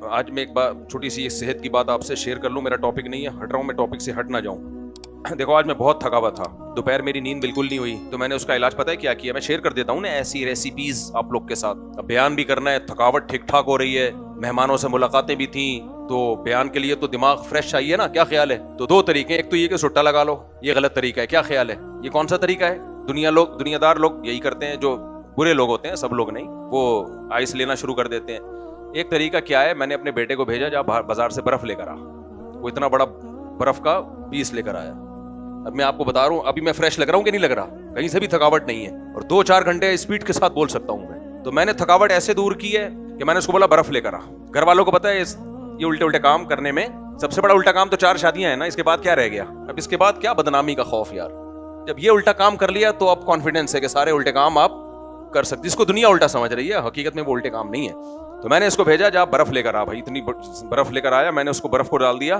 آج میں ایک بات چھوٹی سی ایک صحت کی بات آپ سے شیئر کر لوں. میرا ٹاپک نہیں ہے, ہٹ رہا ہوں میں ٹاپک سے, ہٹ نہ جاؤں. دیکھو آج میں بہت تھکا ہوا تھا, دوپہر میری نیند بالکل نہیں ہوئی, تو میں نے اس کا علاج پتہ ہے کیا کیا, میں شیئر کر دیتا ہوں نا ایسی ریسیپیز آپ لوگ کے ساتھ. اب بیان بھی کرنا ہے, تھکاوٹ ٹھیک ٹھاک ہو رہی ہے, مہمانوں سے ملاقاتیں بھی تھیں, تو بیان کے لیے تو دماغ فریش چاہیے نا, کیا خیال ہے؟ تو دو طریقے, ایک تو یہ کہ سٹا لگا لو, یہ غلط طریقہ ہے, کیا خیال ہے؟ یہ کون سا طریقہ ہے؟ دنیا دار لوگ یہی کرتے ہیں, جو برے لوگ ہوتے ہیں, سب لوگ نہیں, وہ آئس لینا شروع کر دیتے ہیں. ایک طریقہ کیا ہے, میں نے اپنے بیٹے کو بھیجا جا بازار سے برف لے کر آ, وہ اتنا بڑا برف کا پیس لے کر آیا. اب میں آپ کو بتا رہا ہوں, ابھی میں فریش لگ رہا ہوں کہ نہیں لگ رہا, کہیں سے بھی تھکاوٹ نہیں ہے, اور 2-4 گھنٹے اسپیڈ کے ساتھ بول سکتا ہوں میں. تو میں نے تھکاوٹ ایسے دور کی ہے کہ میں نے اس کو بولا برف لے کر آ. گھر والوں کو پتا ہے یہ الٹے کام کرنے میں سب سے بڑا الٹا کام تو 4 شادیاں ہیں نا, اس کے بعد کیا رہ گیا؟ اب اس کے بعد کیا بدنامی کا خوف یار. جب یہ الٹا کام کر لیا تو اب کانفیڈنس ہے کہ سارے الٹے کام آپ کر سکتے. اس کو دنیا الٹا سمجھ رہی ہے, حقیقت میں وہ الٹے کام نہیں ہے. تو میں نے اس کو بھیجا جا برف لے کر آ بھائی, اتنی برف لے کر آیا. میں نے اس کو برف کو ڈال دیا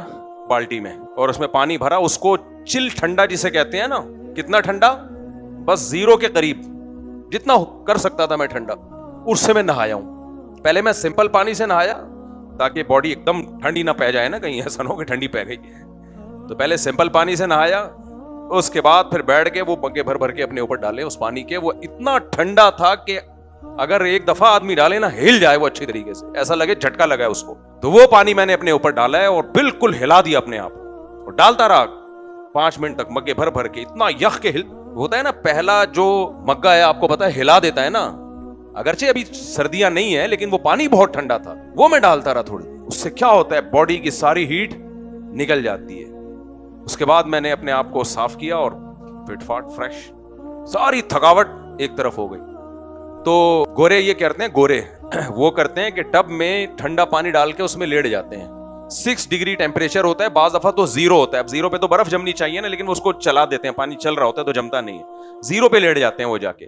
بالٹی میں, اور اس میں پانی بھرا, اس کو چل ٹھنڈا جسے کہتے ہیں نا, کتنا ٹھنڈا, بس 0 کے قریب, جتنا کر سکتا تھا میں ٹھنڈا, اس سے میں نہایا ہوں. پہلے میں سمپل پانی سے نہایا تاکہ باڈی ایک دم ٹھنڈی نہ پہ جائے نا, کہیں ایسا نہ ہو کہ ٹھنڈی پہ گئی. تو پہلے سمپل پانی سے نہایا, اس کے بعد پھر بیٹھ کے وہ مگے بھر کے اپنے اوپر ڈالے اس پانی کے. وہ اتنا ٹھنڈا تھا کہ اگر ایک دفعہ آدمی ڈالے نا, ہل جائے وہ اچھی طریقے سے, ایسا لگے جھٹکا لگا ہے اس کو. تو وہ پانی میں نے اپنے اوپر ڈالا ہے اور بالکل ہلا دیا اپنے آپ, اور ڈالتا رہا 5 منٹ تک مگے بھر کے. اتنا یخ کے ہل ہوتا ہے نا, پہلا جو مگا ہے آپ کو پتا ہے ہلا دیتا ہے نا, اگرچہ ابھی سردیاں نہیں ہیں لیکن وہ پانی بہت ٹھنڈا تھا, وہ میں ڈالتا رہا تھوڑی. اس سے کیا ہوتا ہے, باڈی کی ساری ہیٹ نکل جاتی ہے. اس کے بعد میں نے اپنے آپ کو صاف کیا اور فٹ فاٹ فریش, ساری تھکاوٹ ایک طرف ہو گئی. تو گورے یہ کرتے ہیں, گورے وہ کرتے ہیں کہ ٹب میں ٹھنڈا پانی ڈال کے اس میں لیٹ جاتے ہیں. 6 ڈگری ٹیمپریچر ہوتا ہے, بعض دفعہ تو 0 ہوتا ہے. اب 0 پہ تو برف جمنی چاہیے نا, لیکن وہ اس کو چلا دیتے ہیں, پانی چل رہا ہوتا ہے تو جمتا نہیں ہے, 0 پہ لیٹ جاتے ہیں وہ جا کے.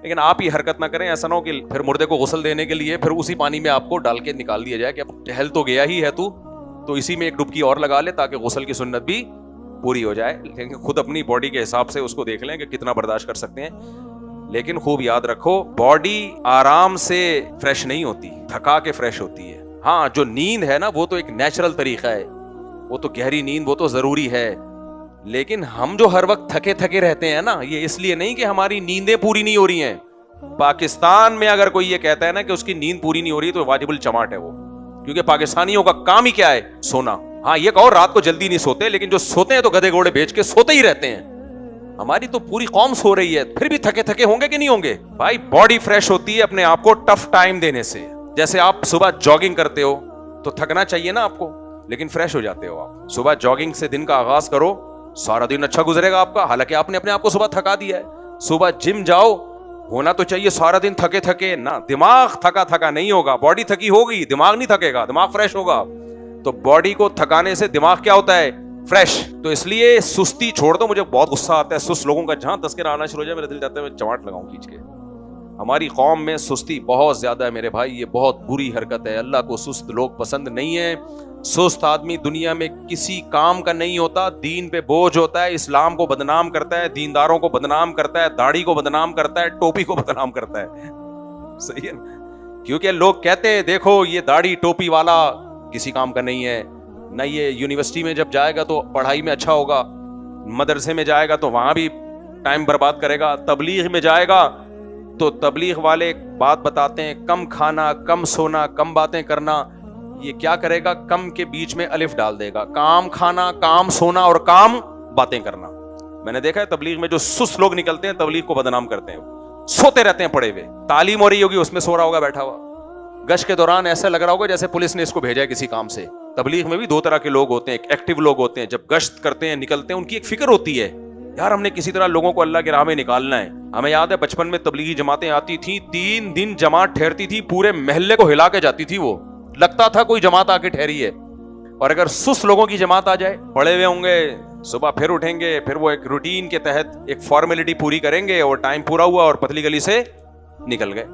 لیکن آپ یہ حرکت نہ کریں, ایسا نہ ہو کہ پھر مردے کو غسل دینے کے لیے پھر اسی پانی میں آپ کو ڈال کے نکال دیا جائے کہ اب ٹہل تو گیا ہی ہے تو اسی میں ایک ڈبکی اور لگا لے تاکہ غسل کی سنت بھی پوری ہو جائے. لیکن خود اپنی باڈی کے حساب سے اس کو دیکھ لیں کہ کتنا برداشت کر سکتے ہیں. لیکن خوب یاد رکھو, باڈی آرام سے فریش نہیں ہوتی, تھکا کے فریش ہوتی ہے. ہاں جو نیند ہے نا وہ تو ایک نیچرل طریقہ ہے, وہ تو گہری نیند وہ تو ضروری ہے. لیکن ہم جو ہر وقت تھکے رہتے ہیں نا, یہ اس لیے نہیں کہ ہماری نیندیں پوری نہیں ہو رہی ہیں. پاکستان میں اگر کوئی یہ کہتا ہے نا کہ اس کی نیند پوری نہیں ہو رہی تو واجب الچماٹ ہے وہ, کیونکہ پاکستانیوں کا کام ہی کیا ہے, سونا. ہاں یہ کہو رات کو جلدی نہیں سوتے, لیکن جو سوتے ہیں تو گدھے گھوڑے بیچ کے سوتے ہی رہتے ہیں. ہماری تو پوری قوم سو رہی ہے, پھر بھی تھکے ہوں گے کہ نہیں ہوں گے بھائی. باڈی فریش ہوتی ہے اپنے آپ کو ٹف ٹائم دینے سے. جیسے آپ صبح جاگنگ کرتے ہو تو تھکنا چاہیے نا آپ کو, لیکن فریش ہو جاتے ہو آپ. صبح جاگنگ سے دن کا آغاز کرو, سارا دن اچھا گزرے گا آپ کا, حالانکہ آپ نے اپنے آپ کو صبح تھکا دیا ہے. صبح جم جاؤ, ہونا تو چاہیے سارا دن تھکے نا, دماغ تھکا نہیں ہوگا. باڈی تھکی ہوگی, دماغ نہیں تھکے گا, دماغ فریش ہوگا. تو باڈی کو تھکانے سے دماغ کیا ہوتا ہے, فریش. تو اس لیے سستی چھوڑ دو. مجھے بہت غصہ آتا ہے سست لوگوں کا, جہاں تذکرہ آنا شروع ہو جائے میرا دل چاہتا ہے میں چماٹ لگاؤں کھینچ کے. ہماری قوم میں سستی بہت زیادہ ہے میرے بھائی, یہ بہت بری حرکت ہے. اللہ کو سست لوگ پسند نہیں ہے. سست آدمی دنیا میں کسی کام کا نہیں ہوتا, دین پہ بوجھ ہوتا ہے, اسلام کو بدنام کرتا ہے, دینداروں کو بدنام کرتا ہے, داڑھی کو بدنام کرتا ہے, ٹوپی کو بدنام کرتا ہے. صحیح ہے نا, کیونکہ لوگ کہتے ہیں دیکھو یہ داڑھی ٹوپی والا کسی کام کا نہیں ہے. نہ یہ یونیورسٹی میں جب جائے گا تو پڑھائی میں اچھا ہوگا, مدرسے میں جائے گا تو وہاں بھی ٹائم برباد کرے گا, تبلیغ میں جائے گا تو تبلیغ والے بات بتاتے ہیں کم کھانا, کم سونا, کم باتیں کرنا. یہ کیا کرے گا, کم کے بیچ میں الف ڈال دے گا, کام کھانا, کام سونا اور کام باتیں کرنا. میں نے دیکھا ہے تبلیغ میں جو سست لوگ نکلتے ہیں تبلیغ کو بدنام کرتے ہیں, سوتے رہتے ہیں پڑے ہوئے. تعلیم ہو رہی ہوگی اس میں سو رہا ہوگا بیٹھا ہوا. گشت کے دوران ایسا لگ رہا ہوگا جیسے پولیس نے اس کو بھیجا ہے کسی کام سے. تبلیغ میں بھی 2 طرح کے لوگ ہوتے ہیں, ایک ایکٹیو لوگ ہوتے ہیں, جب گشت کرتے ہیں نکلتے ہیں ان کی ایک فکر ہوتی ہے یار ہم نے کسی طرح لوگوں کو اللہ کے راہ میں نکالنا ہے. ہمیں یاد ہے بچپن میں تبلیغی جماعتیں آتی تھیں, 3 دن جماعت ٹھہرتی تھی, پورے محلے کو ہلا کے جاتی تھی, وہ لگتا تھا کوئی جماعت آ کے ٹھہری ہے. اور اگر سست لوگوں کی جماعت آ جائے, پڑے ہوئے ہوں گے, صبح پھر اٹھیں گے, پھر وہ ایک روٹین کے تحت ایک فارمیلٹی پوری کریں گے اور ٹائم پورا ہوا اور پتلی گلی سے نکل گئے.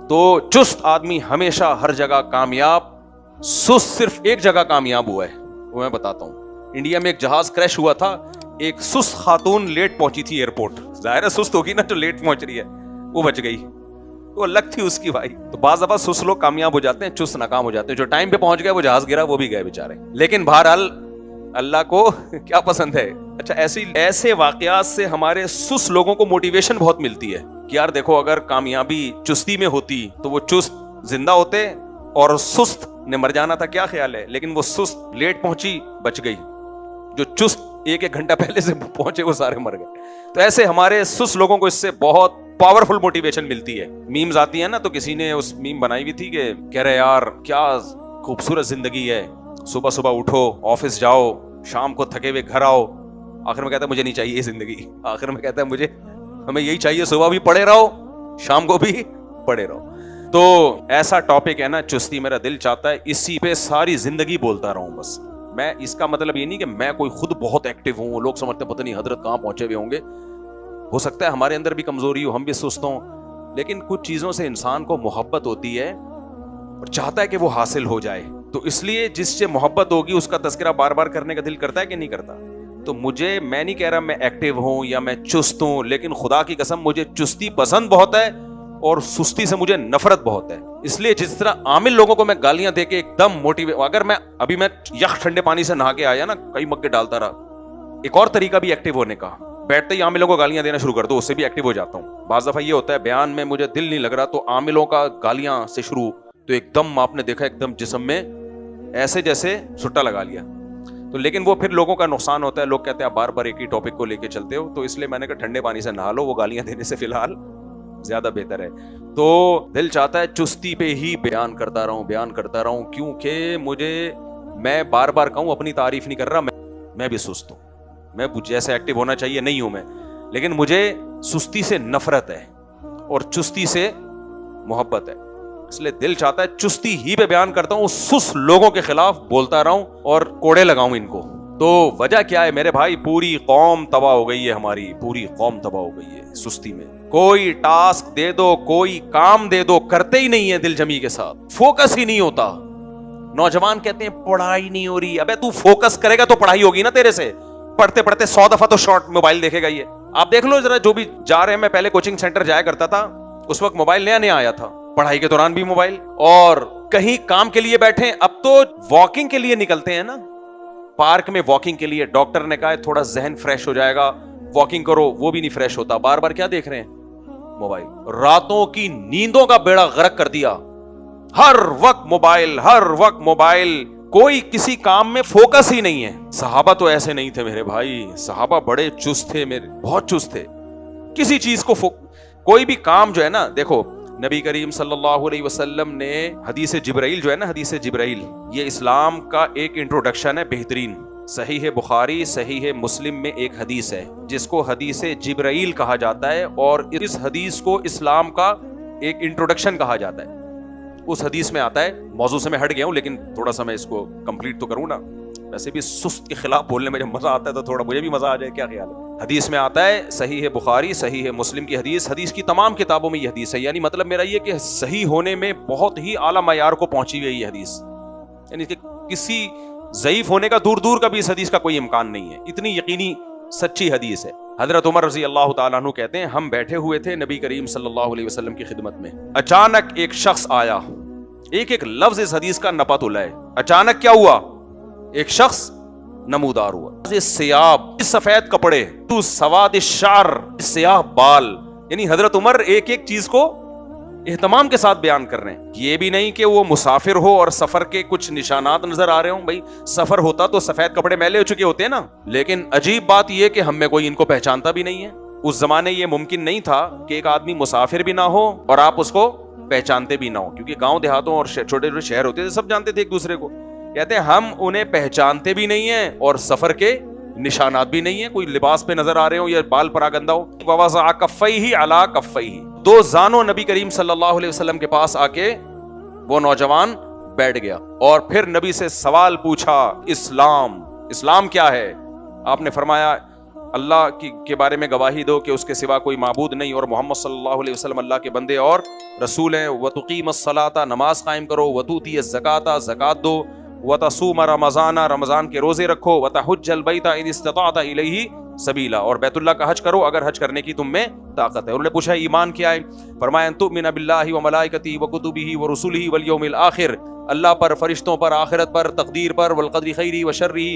تو چست آدمی ہمیشہ ہر جگہ کامیاب, سست صرف ایک جگہ کامیاب ہوا ہے, وہ میں بتاتا ہوں. انڈیا میں ایک جہاز کریش ہوا تھا, ایک سست خاتون لیٹ پہنچی تھی ایئرپورٹ. ظاہر ہے سست ہوگی نا جو لیٹ پہنچ رہی ہے, وہ بچ گئی. وہ الگ تھی اس کی بھائی. تو بعض دفعہ سست لوگ کامیاب ہو جاتے ہیں, چست ناکام ہو جاتے ہیں. جو ٹائم پہ پہنچ گئے وہ جہاز گرا, وہ بھی گئے بیچارے. لیکن بہرحال اللہ کو کیا پسند ہے. اچھا, ایسے واقعات سے ہمارے سست لوگوں کو موٹیویشن بہت ملتی ہے کہ یار دیکھو, اگر کامیابی چستی میں ہوتی تو وہ چست زندہ ہوتے اور سست نے مر جانا تھا, کیا خیال ہے. لیکن وہ سست لیٹ پہنچی, بچ گئی. جو چست ایک گھنٹہ پہلے سے پہنچے وہ سارے مر گئے. تو ایسے ہمارے سست لوگوں کو اس سے بہت پاورفل موٹیویشن ملتی ہے. میمز آتی ہیں نا, تو کسی نے اس میم بنائی ہوئی تھی کہ کہہ رہے یار کیا خوبصورت زندگی ہے, صبح صبح اٹھو, آفس جاؤ, شام کو تھکے ہوئے گھر آؤ. آخر میں کہتا ہے مجھے نہیں چاہیے یہ زندگی. آخر میں کہتا ہے ہمیں یہی چاہیے, صبح بھی پڑے رہو, شام کو بھی پڑے رہو. تو ایسا ٹاپک ہے نا چستی, میرا دل چاہتا ہے اسی پہ ساری زندگی بولتا رہوں بس. میں اس کا مطلب یہ نہیں کہ میں کوئی خود بہت ایکٹیو ہوں, لوگ سمجھتے پتہ نہیں حضرت کہاں پہنچے ہوئے ہوں گے. ہو سکتا ہے ہمارے اندر بھی کمزوری ہو, ہم بھی سست ہوں, لیکن کچھ چیزوں سے انسان کو محبت ہوتی ہے اور چاہتا ہے کہ وہ حاصل ہو جائے. تو اس لیے جس سے محبت ہوگی اس کا تذکرہ بار بار کرنے کا دل کرتا ہے کہ نہیں کرتا. تو میں نہیں کہہ رہا میں ایکٹیو ہوں یا میں چست ہوں, لیکن خدا کی قسم مجھے چستی پسند بہت ہے اور سستی سے مجھے نفرت بہت ہے. اس لیے جس طرح عامل لوگوں کو میں گالیاں دے کے ایک دم موٹیویٹ, اگر میں یخ ٹھنڈے پانی سے نہا کے آیا نا, کئی مگے ڈالتا رہا. ایک اور طریقہ بھی ایکٹیو ہونے کا, بیٹھتے ہی عاملوں کو گالیاں دینا شروع کر دو, اس سے بھی ایکٹیو ہو جاتا ہوں. بعض دفعہ یہ ہوتا ہے بیان میں مجھے دل نہیں لگ رہا, تو عاملوں کا گالیاں سے شروع, تو ایک دم آپ نے دیکھا ایک دم جسم میں ایسے جیسے سٹا لگا لیا. تو لیکن وہ پھر لوگوں کا نقصان ہوتا ہے, لوگ کہتے ہیں آپ بار بار ایک ہی ٹاپک کو لے کے چلتے ہو. تو اس لیے میں نے کہا ٹھنڈے پانی سے نہا لو, وہ گالیاں دینے سے فی الحال زیادہ بہتر ہے. تو دل چاہتا ہے چستی پہ ہی بیان کرتا رہوں, کیونکہ میں بار بار کہوں, اپنی تعریف نہیں کر رہا, میں بھی سست ہوں. میں جیسے ایکٹیو ہونا چاہیے نہیں ہوں میں, لیکن مجھے سستی سے نفرت ہے اور چستی سے محبت ہے. اس لیے دل چاہتا ہے چستی ہی پہ بیان کرتا ہوں, سست لوگوں کے خلاف بولتا رہوں اور کوڑے لگاؤں ان کو. تو وجہ کیا ہے میرے بھائی, پوری قوم تباہ ہو گئی ہے, ہماری پوری قوم تباہ ہو گئی ہے سستی میں. کوئی ٹاسک دے دو, کوئی کام دے دو, کرتے ہی نہیں ہے دل جمی کے ساتھ, فوکس ہی نہیں ہوتا. نوجوان کہتے ہیں پڑھائی نہیں ہو رہی. ابے تو فوکس کرے گا تو پڑھائی ہوگی نا تیرے سے. پڑھتے پڑھتے 100 دفعہ تو شارٹ موبائل دیکھے گا. یہ آپ دیکھ لو ذرا, جو بھی جا رہے ہیں, میں پہلے کوچنگ سینٹر جایا کرتا تھا, اس وقت موبائل نیا آیا تھا, پڑھائی کے دوران بھی موبائل, اور کہیں کام کے لیے بیٹھے, اب تو واکنگ کے لیے نکلتے ہیں نا, پارک میں واکنگ کے لیے. ڈاکٹر نے کہا تھوڑا ذہن فریش ہو جائے گا, واکنگ کرو, وہ بھی نہیں فریش ہوتا, بار بار کیا دیکھ رہے ہیں, موبائل. راتوں کی نیندوں کا بیڑا غرق کر دیا, ہر وقت موبائل, کوئی کسی کام میں فوکس ہی نہیں ہے. صحابہ تو ایسے نہیں تھے میرے بھائی, صحابہ بڑے چست تھے, بہت چست تھے. کسی چیز کو کوئی بھی کام جو ہے نا, دیکھو نبی کریم صلی اللہ علیہ وسلم نے حدیث جبرائیل جو ہے نا, حدیث جبرائیل, یہ اسلام کا ایک انٹروڈکشن ہے بہترین. صحیح بخاری, صحیح مسلم میں ایک حدیث ہے جس کو حدیث جبرائیل کہا جاتا ہے, اور اس حدیث کو اسلام کا ایک انٹروڈکشن کہا جاتا ہے. اس حدیث میں آتا ہے, موضوع سے میں ہٹ گیا ہوں لیکن تھوڑا سا میں اس کو کمپلیٹ تو کروں نا, ویسے بھی سست کے خلاف بولنے میں جب مزہ آتا ہے تو تھوڑا مجھے بھی مزہ آ جائے, کیا خیال ہے. حدیث میں آتا ہے, صحیح بخاری, صحیح مسلم کی حدیث کی تمام کتابوں میں یہ حدیث ہے. یعنی مطلب میرا یہ کہ صحیح ہونے میں بہت ہی اعلیٰ معیار کو پہنچی ہوئی ہے یہ حدیث. یعنی کہ کسی ضعیف ہونے کا دور کا بھی اس حدیث کا کوئی امکان نہیں ہے, اتنی یقینی سچی حدیث ہے. حضرت عمر رضی اللہ تعالیٰ عنہ کہتے ہیں, ہم بیٹھے ہوئے تھے نبی کریم صلی اللہ علیہ وسلم کی خدمت میں, اچانک ایک شخص آیا. ایک لفظ اس حدیث کا نہ پتہ ہے, اچانک کیا ہوا, ایک شخص نمودار ہوا. سیاب, سفید کپڑے, تو سواد الشعر, سیاہ بال. یعنی حضرت عمر ایک ایک چیز کو اہتمام کے ساتھ بیان کر رہے ہیں. یہ بھی نہیں کہ وہ مسافر ہو اور سفر کے کچھ نشانات نظر آ رہے ہوں. بھائی سفر ہوتا تو سفید کپڑے میلے ہو چکے ہوتے ہیں نا. لیکن عجیب بات یہ کہ ہم میں کوئی ان کو پہچانتا بھی نہیں ہے. اس زمانے یہ ممکن نہیں تھا کہ ایک آدمی مسافر بھی نہ ہو اور آپ اس کو پہچانتے بھی نہ ہو, کیونکہ گاؤں دیہاتوں اور چھوٹے چھوٹے شہر ہوتے تھے, سب جانتے تھے ایک دوسرے کو. کہتے ہیں ہم انہیں پہچانتے بھی نہیں ہیں اور سفر کے نشانات بھی نہیں ہیں, کوئی لباس پہ نظر آ رہے ہو یا بال پراگندہ ہو. ووضع کفیہ علی کفیہ, 2 زانوں نبی کریم صلی اللہ علیہ وسلم کے پاس آ کے وہ نوجوان بیٹھ گیا اور پھر نبی سے سوال پوچھا, اسلام کیا ہے. آپ نے فرمایا اللہ کے بارے میں گواہی دو کہ اس کے سوا کوئی معبود نہیں اور محمد صلی اللہ علیہ وسلم اللہ کے بندے اور رسول ہیں. وتقیم الصلاۃ, نماز قائم کرو. وتؤتی الزکاۃ, زکات دو. وتصوم رمضان, رمضان کے روزے رکھو. وتحج البیت ان استطعت الیہ سبیلا, اور بیت اللہ کا حج کرو اگر حج کرنے کی تم میں طاقت ہے. انہوں نے پوچھا ایمان کیا ہے؟ فرمایا ان تؤمن باللہ وملائکتہ وکتبہ ورسلہ والیوم الآخر, اللہ پر, فرشتوں پر, آخرت پر, تقدیر پر, والقدر خیرہ وشرہ,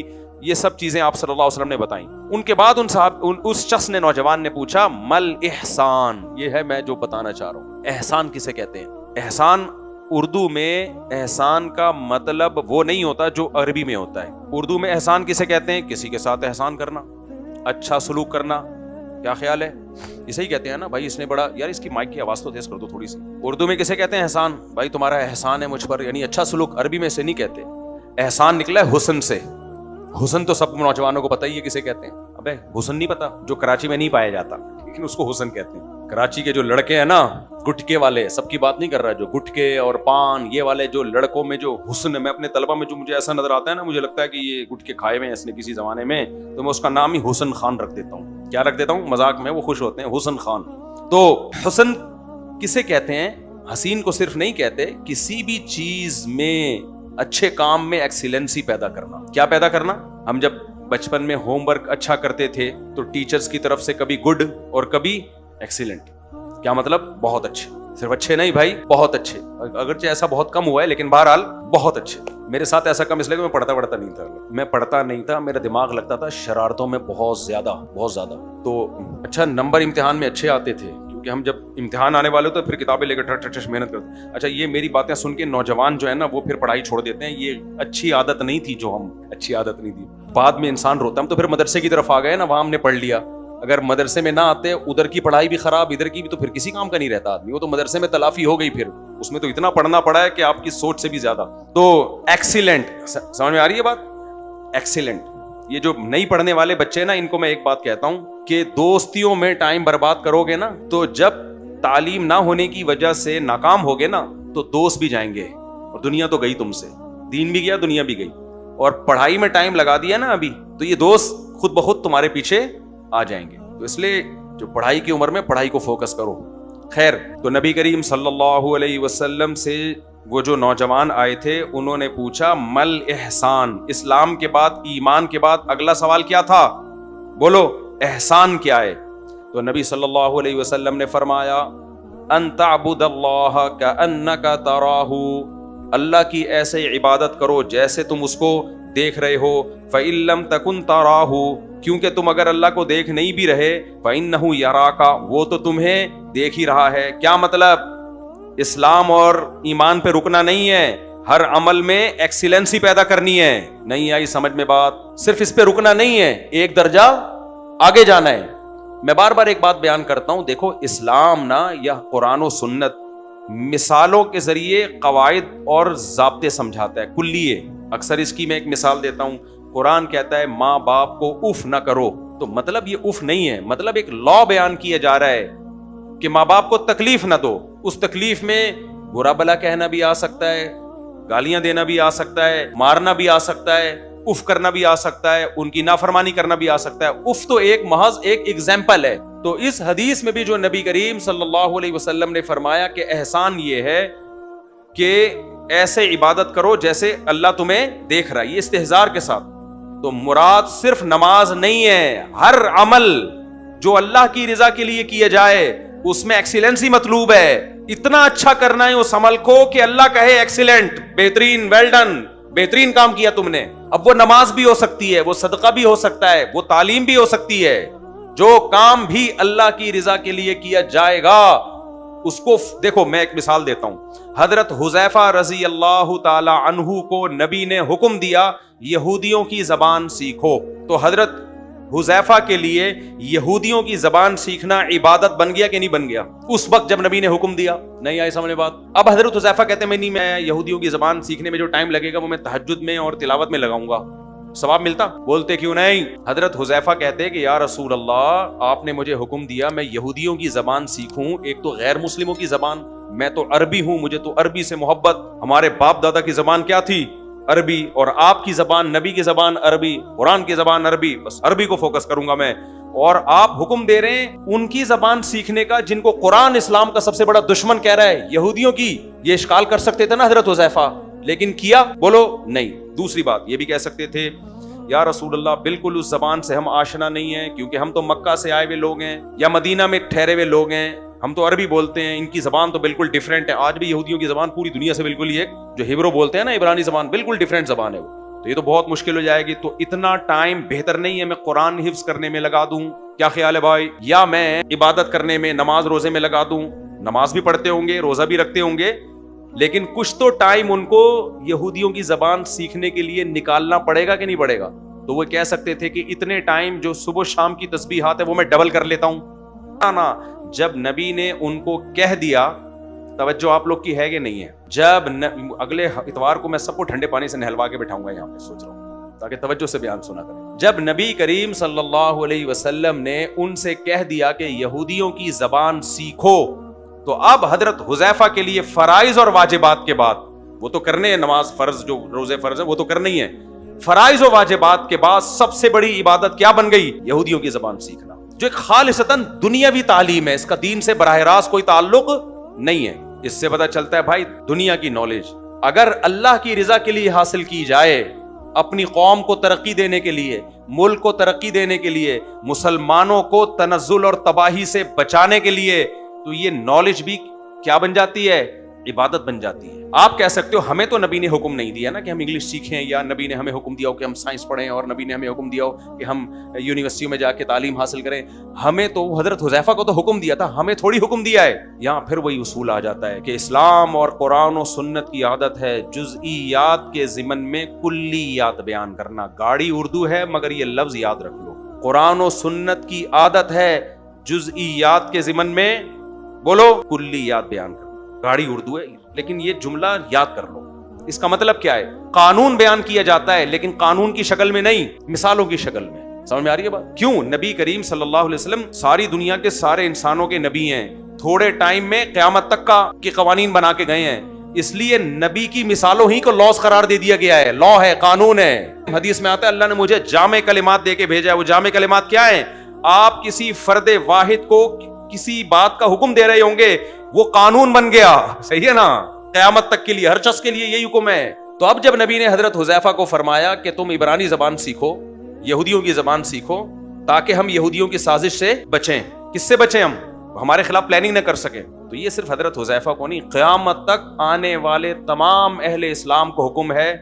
یہ سب چیزیں آپ صلی اللہ علیہ وسلم نے بتائیں. ان کے بعد اس شخص نے, نوجوان نے پوچھا مل احسان, یہ ہے میں جو بتانا چاہ رہا ہوں. احسان کسے کہتے ہیں؟ احسان اردو میں احسان کا مطلب وہ نہیں ہوتا جو عربی میں ہوتا ہے. اردو میں احسان کسے کہتے ہیں؟ کسی کے ساتھ احسان کرنا, اچھا سلوک کرنا. کیا خیال ہے؟ اسے ہی کہتے ہیں نا بھائی اس نے بڑا, یار اس کی مائک کی آواز تو تیز کر دو تھوڑی سی. اردو میں کسے کہتے ہیں احسان؟ بھائی تمہارا احسان ہے مجھ پر, یعنی اچھا سلوک. عربی میں اسے نہیں کہتے. احسان نکلا ہے حسن سے. حسن تو سب نوجوانوں کو پتہ ہی ہے کسے کہتے ہیں. ابے حسن نہیں پتا, جو کراچی میں نہیں پایا جاتا, لیکن اس کو حسن کہتے ہیں. کراچی کے جو لڑکے ہیں نا, گٹکے والے, سب کی بات نہیں کر رہا, جو گٹکے اور پان یہ والے جو لڑکوں میں جو حسن ہے, میں اپنے طلبہ میں جو مجھے ایسا نظر آتا ہے نا, مجھے لگتا ہے کہ یہ گٹکے کھائے ہوئے ہیں اس نے کسی زمانے میں, تو میں اس کا نام ہی حسن خان رکھ دیتا ہوں. کیا رکھ دیتا ہوں؟ مذاق میں وہ خوش ہوتے ہیں, حسن خان. تو حسن کسے کہتے ہیں؟ حسین کو صرف نہیں کہتے, کسی بھی چیز میں, اچھے کام میں ایکسیلنسی پیدا کرنا. کیا پیدا کرنا؟ ہم جب بچپن میں ہوم ورک اچھا کرتے تھے تو ٹیچرز کی طرف سے کبھی گڈ اور کبھی ایکسیلنٹ. کیا مطلب؟ بہت اچھے. صرف اچھے نہیں بھائی, بہت اچھے. اگرچہ ایسا بہت کم ہوا ہے لیکن بہرحال بہت اچھے. میرے ساتھ ایسا کم اس لیے کہ میں پڑھتا نہیں تھا, میرا دماغ لگتا تھا شرارتوں میں بہت زیادہ. تو اچھا نمبر امتحان میں اچھے آتے تھے, کیونکہ ہم جب امتحان آنے والے تو پھر کتابیں لے کر ٹھٹ محنت کرتے. اچھا یہ میری باتیں سن کے نوجوان جو ہے نا وہ پھر پڑھائی چھوڑ دیتے ہیں. یہ اچھی عادت نہیں تھی, اچھی عادت نہیں تھی. بعد میں انسان روتا. ہم تو پھر مدرسے کی طرف آ گئے نا, وہاں ہم نے پڑھ لیا. اگر مدرسے میں نہ آتے, ادھر کی پڑھائی بھی خراب, ادھر کی بھی, تو پھر کسی کام کا نہیں رہتا آدمی. وہ تو مدرسے میں تلافی ہو گئی, پھر اس میں تو اتنا پڑھنا پڑا ہے کہ آپ کی سوچ سے بھی زیادہ. تو ایکسیلنٹ, سمجھ میں آ رہی ہے بات؟ ایکسیلنٹ. یہ جو نہیں پڑھنے والے بچے نا, ان کو میں ایک بات کہتا ہوں کہ دوستیوں میں ٹائم برباد کرو گے نا, تو جب تعلیم نہ ہونے کی وجہ سے ناکام ہوگے نا, تو دوست بھی جائیں گے اور دنیا تو گئی تم سے. دین بھی گیا, دنیا بھی گئی. اور پڑھائی میں ٹائم لگا دیا نا ابھی, تو یہ دوست خود بخود تمہارے پیچھے آ جائیں گے. تو اس لیے جو پڑھائی کی عمر میں پڑھائی کو فوکس کرو. خیر, تو نبی کریم صلی اللہ علیہ وسلم سے وہ جو نوجوان آئے تھے, انہوں نے پوچھا مل احسان. اسلام کے بعد, ایمان کے بعد اگلا سوال کیا تھا؟ بولو, احسان کیا ہے؟ تو نبی صلی اللہ علیہ وسلم نے فرمایا ان تعبد اللہ کأنک تراہ, اللہ کی ایسے عبادت کرو جیسے تم اس کو دیکھ رہے ہو. فإن لم تکن تراہ, کیونکہ تم اگر اللہ کو دیکھ نہیں بھی رہے, فإنہ یراک, وہ تو تمہیں دیکھ ہی رہا ہے. کیا مطلب؟ اسلام اور ایمان پہ رکنا نہیں ہے, ہر عمل میں ایکسیلنسی پیدا کرنی ہے. نہیں آئی سمجھ میں بات؟ صرف اس پہ رکنا نہیں ہے, ایک درجہ آگے جانا ہے. میں بار بار ایک بات بیان کرتا ہوں, دیکھو اسلام نا, یا قرآن و سنت مثالوں کے ذریعے قواعد اور ضابطے سمجھاتا ہے, کلیے. اکثر اس کی میں ایک مثال دیتا ہوں. قرآن کہتا ہے ماں باپ کو اف نہ کرو, تو مطلب یہ اف نہیں ہے, مطلب ایک لا بیان کیا جا رہا ہے کہ ماں باپ کو تکلیف نہ دو. اس تکلیف میں برا بلا کہنا بھی آ سکتا ہے, گالیاں دینا بھی آ سکتا ہے, مارنا بھی آ سکتا ہے, اف کرنا بھی آ سکتا ہے, ان کی نافرمانی کرنا بھی آ سکتا ہے. اف تو ایک محض ایک ایگزامپل ہے. تو اس حدیث میں بھی جو نبی کریم صلی اللہ علیہ وسلم نے فرمایا کہ احسان یہ ہے کہ ایسے عبادت کرو جیسے اللہ تمہیں دیکھ رہا ہے, یہ استحضار کے ساتھ. تو مراد صرف نماز نہیں ہے, ہر عمل جو اللہ کی رضا کے لیے کیا جائے اس میں ایکسیلنسی مطلوب ہے. اتنا اچھا کرنا ہے اس عمل کو کہ اللہ کہے ایکسیلنٹ, بہترین, ویل ڈن, بہترین کام کیا تم نے. اب وہ نماز بھی ہو سکتی ہے, وہ صدقہ بھی ہو سکتا ہے, وہ تعلیم بھی ہو سکتی ہے. جو کام بھی اللہ کی رضا کے لیے کیا جائے گا اس کو دیکھو. میں ایک مثال دیتا ہوں. حضرت حذیفہ رضی اللہ تعالی عنہ کو نبی نے حکم دیا یہودیوں کی زبان سیکھو. تو حضرت حذیفہ کے لیے یہودیوں کی زبان سیکھنا عبادت بن گیا کہ نہیں بن گیا اس وقت جب نبی نے حکم دیا؟ نہیں آئی سمجھ بات؟ اب حضرت حذیفہ کہتے ہیں میں یہودیوں کی زبان سیکھنے میں جو ٹائم لگے گا وہ میں تہجد میں اور تلاوت میں لگاؤں گا, ثواب ملتا؟ بولتے کیوں نہیں. حضرت حذیفہ کہتے کہ یا رسول اللہ, آپ نے مجھے حکم دیا میں یہودیوں کی زبان سیکھوں, ایک تو غیر مسلموں کی زبان, میں تو عربی ہوں, مجھے تو عربی سے محبت, ہمارے باپ دادا کی زبان کیا تھی؟ عربی, اور آپ کی زبان, نبی کی زبان عربی, قرآن کی زبان عربی, بس عربی کو فوکس کروں گا میں. اور آپ حکم دے رہے ہیں ان کی زبان سیکھنے کا جن کو قرآن اسلام کا سب سے بڑا دشمن کہہ رہا ہے, یہودیوں کی. یہ اشکال کر سکتے تھے نا حضرت حذیفہ, لیکن کیا؟ بولو نہیں. دوسری بات یہ بھی کہہ سکتے تھے یا رسول اللہ بالکل اس زبان سے ہم آشنا نہیں ہیں، کیونکہ ہم تو مکہ سے آئے ہوئے لوگ ہیں یا مدینہ میں ٹھہرے ہوئے لوگ ہیں، ہم تو عربی بولتے ہیں، ان کی زبان تو بالکل ڈیفرنٹ ہے۔ آج بھی یہودیوں کی زبان پوری دنیا سے بالکل ہی ایک، جو ہیبرو بولتے ہیں نا عبرانی زبان، بالکل ڈیفرنٹ زبان ہے وہ، تو یہ تو بہت مشکل ہو جائے گی۔ تو اتنا ٹائم بہتر نہیں ہے میں قرآن حفظ کرنے میں لگا دوں، کیا خیال ہے بھائی، یا میں عبادت کرنے میں، نماز روزے میں لگا دوں؟ نماز بھی پڑھتے ہوں گے، روزہ بھی رکھتے ہوں گے، لیکن کچھ تو ٹائم ان کو یہودیوں کی زبان سیکھنے کے لیے نکالنا پڑے گا کہ نہیں پڑے گا؟ تو وہ کہہ سکتے تھے کہ اتنے ٹائم جو صبح شام کی تسبیحات ہے وہ میں ڈبل کر لیتا ہوں۔ نا جب نبی نے ان کو کہہ دیا، توجہ آپ لوگ کی ہے کہ نہیں ہے، جب اگلے اتوار کو میں سب کو ٹھنڈے پانی سے نہلوا کے بٹھاؤں گا یہاں پہ، سوچ رہا ہوں تاکہ توجہ سے بیان سنا کریں۔ جب نبی کریم صلی اللہ علیہ وسلم نے ان سے کہہ دیا کہ یہودیوں کی زبان سیکھو، تو اب حضرت حذیفہ کے لیے فرائض اور واجبات کے بعد، وہ تو کرنے ہیں نماز فرض، جو روزے فرض ہیں وہ تو کرنے ہی ہیں، فرائض و واجبات کے بعد سب سے بڑی عبادت کیا بن گئی؟ یہودیوں کی زبان سیکھنا، جو ایک خالصتاً دنیاوی تعلیم ہے، اس کا دین سے براہ راست کوئی تعلق نہیں ہے۔ اس سے پتہ چلتا ہے بھائی دنیا کی نالج اگر اللہ کی رضا کے لیے حاصل کی جائے، اپنی قوم کو ترقی دینے کے لیے، ملک کو ترقی دینے کے لیے، مسلمانوں کو تنزل اور تباہی سے بچانے کے لیے، تو یہ نالج بھی کیا بن جاتی ہے؟ عبادت بن جاتی ہے۔ آپ کہہ سکتے ہو ہمیں تو نبی نے حکم نہیں دیا نا کہ ہم انگلش سیکھیں، یا نبی نے ہمیں حکم دیا ہو کہ ہم سائنس پڑھیں، اور نبی نے ہمیں حکم دیا ہو کہ ہم یونیورسٹیوں میں جا کے تعلیم حاصل کریں۔ ہمیں تو حضرت حذیفہ کو تو حکم دیا تھا، ہمیں تھوڑی حکم دیا ہے۔ یہاں پھر وہی اصول آ جاتا ہے کہ اسلام اور قرآن و سنت کی عادت ہے جزئیات کے ضمن میں کلیات بیان کرنا۔ گاڑی اردو ہے مگر یہ لفظ یاد رکھ لو، قرآن و سنت کی عادت ہے جزئیات کے ضمن میں بولو کلیات بیان کرنا۔ گاڑی اردو ہے لیکن یہ جملہ یاد کر لو، اس کا مطلب کیا ہے؟ قانون بیان کیا جاتا ہے لیکن قانون کی شکل میں نہیں، مثالوں کی شکل میں۔ سمجھ میں آ رہی ہے بات؟ کیوں؟ نبی کریم صلی اللہ علیہ وسلم ساری دنیا کے سارے انسانوں کے نبی ہیں، تھوڑے ٹائم میں قیامت تک کے قوانین بنا کے گئے ہیں، اس لیے نبی کی مثالوں ہی کو لاز قرار دے دیا گیا ہے، لا ہے، قانون ہے۔ حدیث میں آتا ہے اللہ نے مجھے جامع کلمات دے کے بھیجا ہے۔ وہ جامع کلمات کیا ہیں؟ آپ کسی فرد واحد کو کسی بات کا حکم دے رہے ہوں گے، وہ قانون بن گیا، صحیح ہے نا؟ قیامت تک کے لیے ہر شخص کے لیے یہی حکم ہے۔ تو اب جب نبی نے حضرت حذیفہ کو فرمایا کہ تم عبرانی زبان سیکھو، یہودیوں کی زبان سیکھو، تاکہ ہم یہودیوں کی سازش سے بچیں۔ کس سے بچیں؟ ہم ہمارے خلاف پلاننگ نہ کر سکیں۔ تو یہ صرف حضرت حذیفہ کو نہیں، قیامت تک آنے والے تمام اہل اسلام کو حکم ہے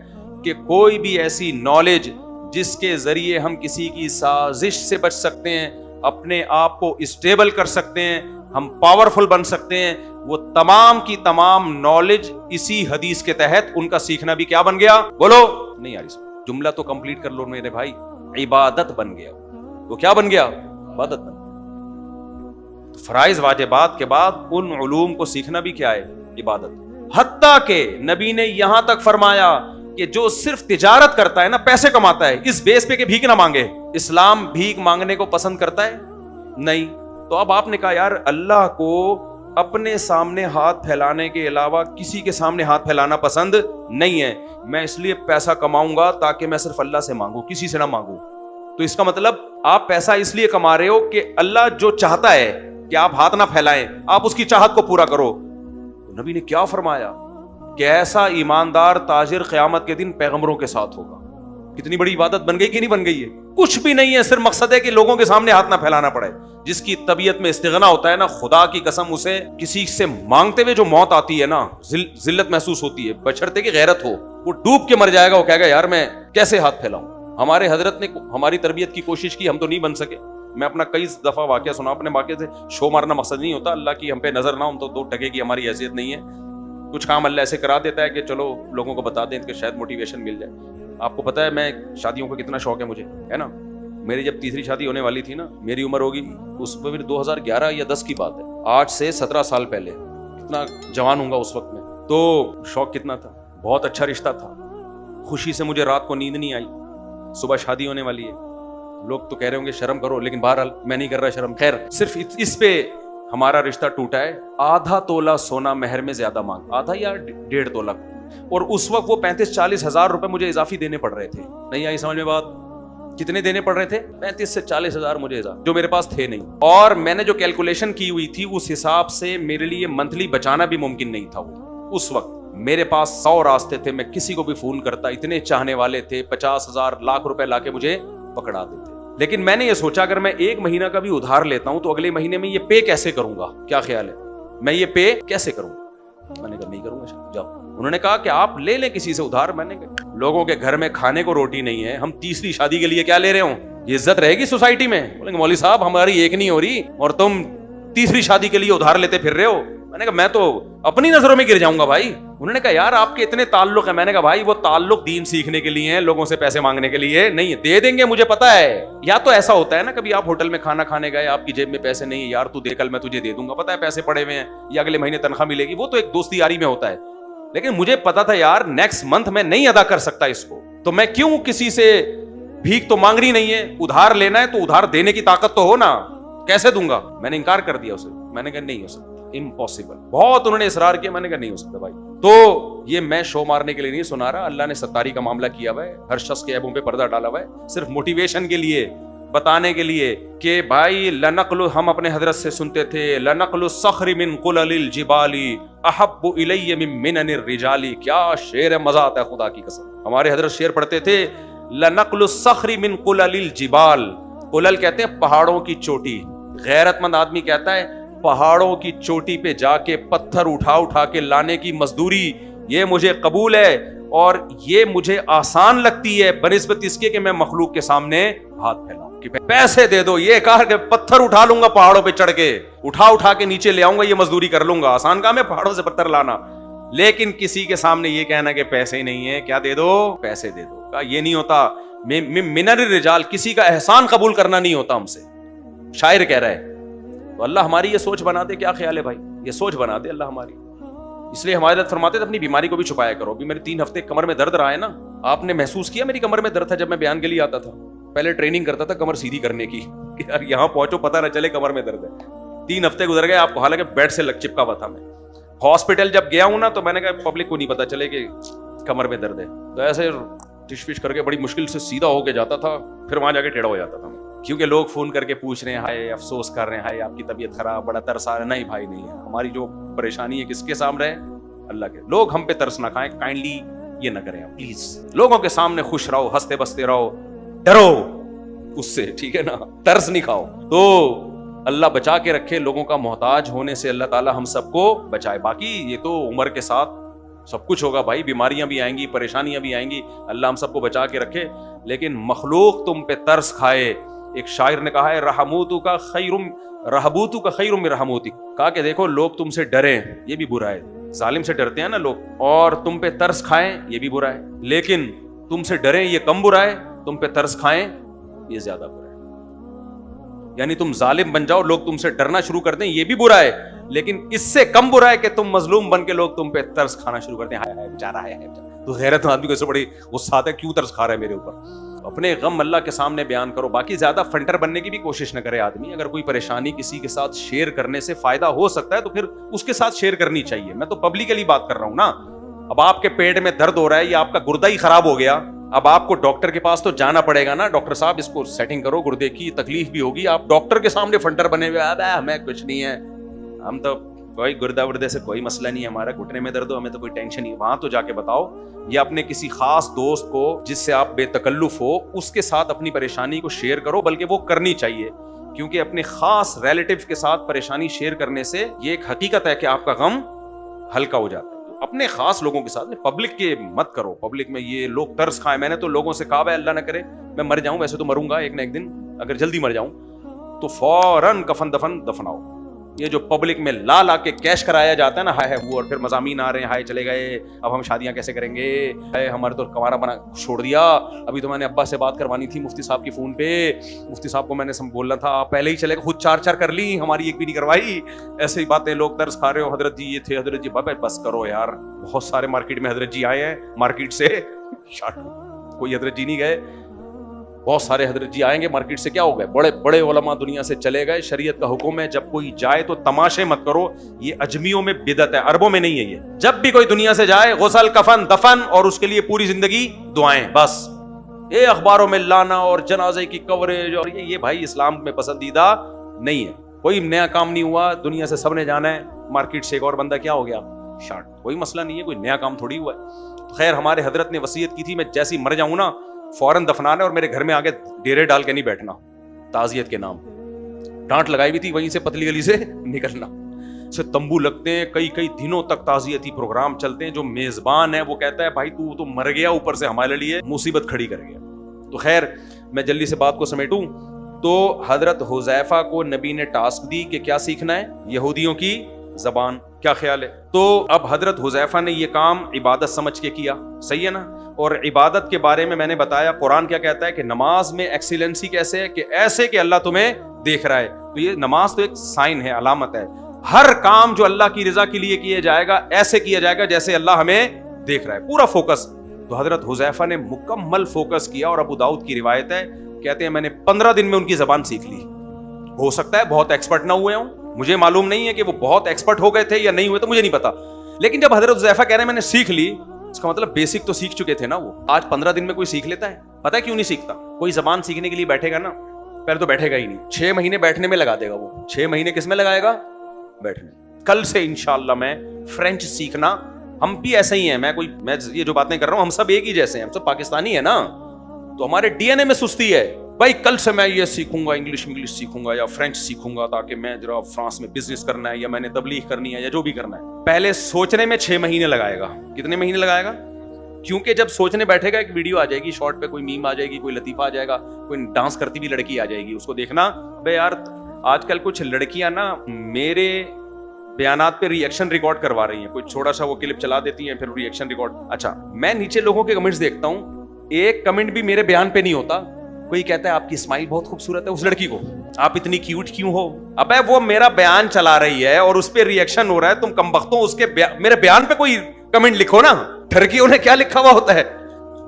کہ کوئی بھی ایسی نالج جس کے ذریعے ہم کسی کی سازش سے بچ سکتے ہیں، اپنے آپ کو اسٹیبل کر سکتے ہیں، ہم پاورفل بن سکتے ہیں، وہ تمام کی تمام نالج اسی حدیث کے تحت ان کا سیکھنا بھی کیا بن گیا؟ بولو نہیں یار، جملہ تو کمپلیٹ کر لو میرے بھائی، عبادت بن گیا۔ وہ کیا بن گیا؟ عبادت بن گیا۔ فرائض واجبات کے بعد ان علوم کو سیکھنا بھی کیا ہے؟ عبادت۔ حتیٰ کہ نبی نے یہاں تک فرمایا کہ جو صرف تجارت کرتا ہے نا، پیسے کماتا ہے، اس بیس پہ کہ بھیک نہ مانگے۔ اسلام بھیک مانگنے کو پسند کرتا ہے؟ نہیں۔ تو اب آپ نے کہا یار اللہ کو اپنے سامنے ہاتھ پھیلانے کے علاوہ کسی کے سامنے ہاتھ پھیلانا پسند نہیں ہے، میں اس لیے پیسہ کماؤں گا تاکہ میں صرف اللہ سے مانگوں، کسی سے نہ مانگوں۔ تو اس کا مطلب آپ پیسہ اس لیے کما رہے ہو کہ اللہ جو چاہتا ہے کہ آپ ہاتھ نہ پھیلائیں، آپ اس کی چاہت کو پورا کرو۔ تو نبی نے کیا فرمایا کہ ایسا ایماندار تاجر قیامت کے دن پیغمبروں کے ساتھ ہوگا۔ کتنی بڑی عبادت بن گئی کہ نہیں بن گئی ہے؟ کچھ بھی نہیں ہے، صرف مقصد ہے کہ لوگوں کے سامنے ہاتھ نہ پھیلانا پڑے۔ جس کی طبیعت میں استغنا ہوتا ہے نا، خدا کی قسم اسے کسی سے مانگتے ہوئے جو موت آتی ہے نا، ذلت محسوس ہوتی ہے، بشرطے کی غیرت ہو، وہ ڈوب کے مر جائے گا، وہ کہے گا یار میں کیسے ہاتھ پھیلاؤں۔ ہمارے حضرت نے ہماری تربیت کی کوشش کی، ہم تو نہیں بن سکے۔ میں اپنا کئی دفعہ واقعہ سنا، اپنے واقعے سے شو مارنا مقصد نہیں ہوتا، اللہ کی ہم پہ نظر نہ، ہم تو 2 ٹکے کی ہماری حیثیت نہیں ہے۔ کچھ کام اللہ ایسے کرا دیتا ہے کہ چلو لوگوں کو بتا دیں کہ شاید موٹیویشن مل جائے۔ آپ کو پتا ہے میں شادیوں کا کتنا شوق ہے مجھے، ہے نا؟ میری جب تیسری شادی ہونے والی تھی نا، میری عمر ہوگی اس پہ 2011 یا 10 کی بات ہے، 8 سے 17 سال پہلے، کتنا جوان ہوں گا اس وقت میں، تو شوق کتنا تھا، بہت اچھا رشتہ تھا، خوشی سے مجھے رات کو نیند نہیں آئی، صبح شادی ہونے والی ہے، لوگ تو کہہ رہے ہوں گے شرم کرو، لیکن بہرحال میں نہیں کر رہا شرم۔ خیر، صرف اس پہ ہمارا رشتہ ٹوٹا ہے۔ آدھا تولہ سونا مہر میں زیادہ مانگ، آدھا یا 1.5 تولہ، اور اس وقت وہ 35-40 ہزار روپے مجھے اضافی دینے پڑ رہے تھے۔ نہیں آئی سمجھ میں بات؟ کتنے دینے پڑ رہے تھے؟ 35 سے 40 ہزار مجھے اضافی، جو میرے پاس تھے نہیں۔ اور میں نے جو کیلکولیشن کی ہوئی تھی اس حساب سے میرے لیے منتھلی بچانا بھی ممکن نہیں تھا وہ اس وقت، میرے پاس 100 راستے تھے, میں کسی کو بھی فون کرتا, اتنے چاہنے والے تھے, 50,000 لاکھ روپے لا کے مجھے پکڑا دیتے. لیکن میں نے یہ سوچا اگر میں 1 مہینہ کا بھی ادھار لیتا ہوں تو اگلے مہینے میں یہ پے کیسے کروں گا؟ کیا خیال ہے میں یہ پے کیسے کروں؟ میں نے کہا نہیں کروں گا. جاؤ. انہوں نے کہا کہ آپ لے لیں کسی سے ادھار. میں نے کہا لوگوں کے گھر میں کھانے کو روٹی نہیں ہے, ہم تیسری شادی کے لیے کیا لے رہے ہوں؟ یہ عزت رہے گی سوسائٹی میں؟ بولیں گے مولوی صاحب ہماری ایک نہیں ہو رہی اور تم تیسری شادی کے لیے ادھار لیتے پھر رہے ہو. میں نے کہا میں تو اپنی نظروں میں گر جاؤں گا بھائی. انہوں نے کہا یار آپ کے اتنے تعلق ہیں. میں نے کہا بھائی وہ تعلق دین سیکھنے کے لیے ہیں, لوگوں سے پیسے مانگنے کے لیے نہیں ہے. دے دیں گے مجھے پتا ہے. یا تو ایسا ہوتا ہے نا کبھی آپ ہوٹل میں کھانا کھانے گئے, آپ کی جیب میں پیسے نہیں, یار تو دے کل میں تجھے دے دوں گا, پتا ہے پیسے پڑے ہوئے ہیں یا اگلے مہینے تنخواہ ملے گی, وہ تو ایک دوستی یاری میں ہوتا ہے. لیکن مجھے پتا تھا یار نیکسٹ منتھ میں نہیں ادا کر سکتا اس کو, تو میں کیوں کسی سے بھیک تو مانگنی نہیں ہے, ادھار لینا ہے تو ادھار دینے کی طاقت تو ہو نا, کیسے دوں گا؟ میں نے انکار کر دیا اسے. میں نے کہا نہیں ہو سکتا, امپاسبل. بہت انہوں نے اصرار کیا, میں نے کہا نہیں ہو سکتا بھائی. تو یہ میں شو مارنے کے لیے نہیں سنا رہا, اللہ نے ستاری کا معاملہ کیا ہوا ہے, ہر شخص کے عیبوں پہ پردہ ڈالا ہوا ہے, صرف موٹیویشن کے لیے, بتانے کے لیے کہ بھائی لنقل, ہم اپنے حضرت سے سنتے تھے لنقل الصخر من قلل الجبال احب الی من منن الرجال. کیا شعر ہے, مزہ آتا ہے خدا کی قسم. ہمارے حضرت شعر پڑھتے تھے لنقل الصخر من قلل الجبال. قلل کہتے ہیں پہاڑوں کی چوٹی. غیرت مند آدمی کہتا ہے پہاڑوں کی چوٹی پہ جا کے پتھر اٹھا کے لانے کی مزدوری یہ مجھے قبول ہے اور یہ مجھے آسان لگتی ہے بنسبت اس کے کہ میں مخلوق کے سامنے ہاتھ پھیلاؤں کہ پیسے دے دو. یہ کہا کہ پتھر اٹھا لوں گا پہاڑوں پہ چڑھ کے, اٹھا کے نیچے لے آؤں گا, یہ مزدوری کر لوں گا. آسان کام ہے پہاڑوں سے پتھر لانا. لیکن کسی کے سامنے یہ کہنا کہ پیسے نہیں ہے, کیا دے دو, پیسے دے دو. کہا یہ نہیں ہوتا. من الرجال, کسی کا احسان قبول کرنا نہیں ہوتا ہم سے. شاعر کہہ رہا ہے. تو اللہ ہماری یہ سوچ بنا دے. کیا خیال ہے بھائی, یہ سوچ بنا دے اللہ ہماری. اس لیے ہمارے حضرت فرماتے تھے اپنی بیماری کو بھی چھپایا کرو. ابھی میرے 3 ہفتے کمر میں درد رہا ہے نا, آپ نے محسوس کیا میری کمر میں درد تھا جب میں بیان کے لیے آتا تھا. پہلے ٹریننگ کرتا تھا کمر سیدھی کرنے کی کہ یار یہاں پہنچو پتہ نہ چلے کمر میں درد ہے. 3 ہفتے گزر گئے آپ کو, حالانکہ بیڈ سے چپکا ہوا تھا. میں ہاسپٹل جب گیا ہوں نا تو میں نے کہا پبلک کو نہیں پتا چلے کہ کمر میں درد ہے, تو ایسے ٹش پش کر کے بڑی مشکل سے سیدھا ہو کے جاتا تھا, پھر وہاں جا کے ٹیڑھا ہو جاتا تھا. کیونکہ لوگ فون کر کے پوچھ رہے ہیں ہائے افسوس کر رہے ہیں ہائے آپ کی طبیعت خراب, بڑا ترس آ رہا ہے. نہیں بھائی نہیں ہے, ہماری جو پریشانی ہے کس کے سامنے ہے, اللہ کے. لوگ ہم پہ ترس نہ کھائیں, کائنڈلی یہ نہ کریں پلیز. لوگوں کے سامنے خوش رہو, ہنستے بستے رہو, ڈرو اس سے, ٹھیک ہے نا, ترس نہیں کھاؤ. تو اللہ بچا کے رکھے, لوگوں کا محتاج ہونے سے اللہ تعالی ہم سب کو بچائے. باقی یہ تو عمر کے ساتھ سب کچھ ہوگا بھائی, بیماریاں بھی آئیں گی, پریشانیاں بھی آئیں گی, اللہ ہم سب کو بچا کے رکھے. لیکن مخلوق تم پہ ترس کھائے. ایک شاعر نے کہا ہے رحموتو کا خیر من رحموتی. کہا کہ دیکھو لوگ تم سے ڈریں یہ بھی برا ہے, ظالم سے ڈرتے ہیں نا لوگ, اور تم پہ ترس کھائیں یہ بھی برا ہے. لیکن تم سے ڈریں یہ کم برا ہے, تم پہ ترس کھائیں یہ زیادہ برا ہے. یعنی تم ظالم بن جاؤ, لوگ تم سے ڈرنا شروع کر دیں, یہ بھی برا ہے. لیکن اس سے کم برا ہے کہ تم مظلوم بن کے لوگ تم پہ ترس کھانا شروع کرتے ہیں, ہائے بیچارہ ہے. تو غیرت آدمی کو اس سے بڑی غصہ آتا ہے, کیوں ترس کھا رہا ہے میرے اوپر. اپنے غم اللہ کے سامنے بیان کرو. باقی زیادہ فنٹر بننے کی بھی کوشش نہ کرے آدمی. اگر کوئی پریشانی کسی کے ساتھ شیئر کرنے سے فائدہ ہو سکتا ہے تو پھر اس کے ساتھ شیئر کرنی چاہیے. میں تو پبلکلی بات کر رہا ہوں نا. اب آپ کے پیٹ میں درد ہو رہا ہے یا آپ کا گردہ ہی خراب ہو گیا, اب آپ کو ڈاکٹر کے پاس تو جانا پڑے گا نا, ڈاکٹر صاحب اس کو سیٹنگ کرو, گردے کی تکلیف بھی ہوگی. آپ ڈاکٹر کے سامنے فنٹر بنے ہوئے, ہمیں کچھ نہیں ہے, ہم تو کوئی گردہ وردے سے کوئی مسئلہ نہیں ہے, ہمارا گھٹنے میں درد ہو, ہمیں تو کوئی ٹینشن نہیں. وہاں تو جا کے بتاؤ, یا اپنے کسی خاص دوست کو جس سے آپ بے تکلف ہو اس کے ساتھ اپنی پریشانی کو شیئر کرو. بلکہ وہ کرنی چاہیے, کیونکہ اپنے خاص ریلیٹیو کے ساتھ پریشانی شیئر کرنے سے یہ ایک حقیقت ہے کہ آپ کا غم ہلکا ہو جاتا ہے. اپنے خاص لوگوں کے ساتھ, پبلک کے مت کرو. پبلک میں یہ لوگ ترس کھائیں. میں نے تو لوگوں سے کہا ہے اللہ نہ کرے میں مر جاؤں, ویسے تو مروں گا ایک نہ ایک دن, اگر جلدی مر جاؤں تو فوراً کفن دفناؤ. یہ جو پبلک میں لا کے کیش کرایا جاتا ہے نا, ہائے وہ, اور پھر مضامین آ رہے ہیں ہائے چلے گئے, اب ہم شادیاں کیسے کریں گے, ہائے ہمارے تو کمارا بنا چھوڑ دیا, ابھی تو میں نے ابا سے بات کروانی تھی مفتی صاحب کی فون پہ, مفتی صاحب کو میں نے بولنا تھا, آپ پہلے ہی چلے گئے, خود 4 کر لی, ہماری ایک بھی نہیں کروائی. ایسے ہی باتیں, لوگ ترس کھا رہے ہو, حضرت جی یہ تھے, حضرت جی بس کرو یار. بہت سارے مارکیٹ میں حضرت جی آئے ہیں, مارکیٹ سے کوئی حضرت جی نہیں گئے, بہت سارے حضرت جی آئیں گے مارکیٹ سے. کیا ہو گئے, بڑے بڑے علماء دنیا سے چلے گئے. شریعت کا حکم ہے جب کوئی جائے تو تماشے مت کرو. یہ اجمیوں میں بدعت ہے, عربوں میں نہیں ہے. یہ جب بھی کوئی دنیا سے جائے غسل کفن دفن, اور اس کے لیے پوری زندگی دعائیں بس. یہ اخباروں میں لانا اور جنازے کی کوریج اور یہ بھائی اسلام میں پسندیدہ نہیں ہے. کوئی نیا کام نہیں ہوا, دنیا سے سب نے جانا ہے. مارکیٹ سے ایک اور بندہ کیا ہو گیا, شارٹ, کوئی مسئلہ نہیں ہے, کوئی نیا کام تھوڑی ہوا ہے. خیر ہمارے حضرت نے وصیت کی تھی میں جیسی مر جاؤں نا فوراً دفنانا ہے اور میرے گھر میں آگے ڈیرے ڈال کے نہیں بیٹھنا تعزیت کے نام. ڈانٹ لگائی بھی تھی وہیں سے پتلی گلی سے نکلنا. سے تمبو لگتے ہیں, کئی دنوں تک تعزیتی پروگرام چلتے ہیں. جو میزبان ہے وہ کہتا ہے بھائی تو مر گیا, اوپر سے ہمارے لیے مصیبت کھڑی کر گیا. تو خیر میں جلدی سے بات کو سمیٹوں تو حضرت حذیفہ کو نبی نے ٹاسک دی کہ کیا سیکھنا ہے, یہودیوں کی زبان. کیا خیال ہے؟ تو اب حضرت حذیفہ نے یہ کام عبادت سمجھ کے کیا, صحیح ہے نا. اور عبادت کے بارے میں نے بتایا قرآن کیا کہتا ہے کہ نماز میں ایکسیلنسی کیسے ہے, کہ ایسے کہ اللہ تمہیں دیکھ رہا ہے. تو یہ نماز تو ایک سائن ہے, علامت ہے. ہر کام جو اللہ کی رضا کے لیے کیا جائے گا ایسے کیا جائے گا جیسے اللہ ہمیں دیکھ رہا ہے, پورا فوکس. تو حضرت حذیفہ نے مکمل فوکس کیا اور ابو داؤد کی روایت ہے, کہتے ہیں میں نے 15 دن میں ان کی زبان سیکھ لی. ہو سکتا ہے بہت ایکسپرٹ نہ ہوئے ہوں, مجھے معلوم نہیں ہے کہ وہ بہت ایکسپرٹ ہو گئے تھے یا نہیں ہوئے, تو مجھے نہیں پتا. لیکن جب حضرت حذیفہ کہہ رہے ہیں میں نے سیکھ لی, اس کا مطلب بیسک تو سیکھ چکے تھے نا وہ. آج 15 دن میں کوئی سیکھ لیتا ہے؟ پتہ ہے کیوں نہیں سیکھتا؟ کوئی زبان سیکھنے کے لیے بیٹھے گا نا, پہلے تو بیٹھے گا ہی نہیں, 6 مہینے بیٹھنے میں لگا دے گا وہ. 6 مہینے کس میں لگائے گا؟ بیٹھنے. کل سے انشاءاللہ میں فرینچ سیکھنا, ہم بھی ایسے ہی ہیں. میں یہ جو باتیں کر رہا ہوں ہم سب ایک ہی جیسے ہیں, ہم سب پاکستانی ہیں نا, تو ہمارے ڈی این اے میں سستی ہے. بھائی کل سے میں یہ سیکھوں گا, انگلش سیکھوں گا یا فرینچ سیکھوں گا تاکہ میں ذرا فرانس میں بزنس کرنا ہے یا میں نے تبلیغ کرنی ہے یا جو بھی کرنا ہے. پہلے سوچنے میں 6 مہینے لگائے گا. کتنے مہینے لگائے گا؟ کیونکہ جب سوچنے بیٹھے گا ایک ویڈیو آ جائے گی شارٹ پہ, کوئی میم آ جائے گی, کوئی لطیفہ آ جائے گا, کوئی ڈانس کرتی ہوئی لڑکی آ جائے گی, اس کو دیکھنا. بھائی یار آج کل کچھ لڑکیاں نا میرے بیانات پہ ری ایکشن ریکارڈ کروا رہی ہیں, کوئی چھوٹا سا وہ کلپ چلا دیتی ہیں پھر ری ایکشن ریکارڈ. اچھا میں نیچے لوگوں کے کمنٹس دیکھتا ہوں, ایک کمنٹ بھی میرے بیان پہ نہیں ہوتا. کوئی کہتا ہے آپ کی اسمائل بہت خوبصورت ہے, اس لڑکی کو آپ اتنی کیوٹ کیوں ہو. ابے وہ میرا بیان چلا رہی ہے اور اس پہ ری ایکشن ہو رہا ہے, تم کمبختوں اس کے میرے بیان پہ کوئی کمنٹ لکھو نا. ٹھرکیوں نے کیا لکھا ہوا ہوتا ہے,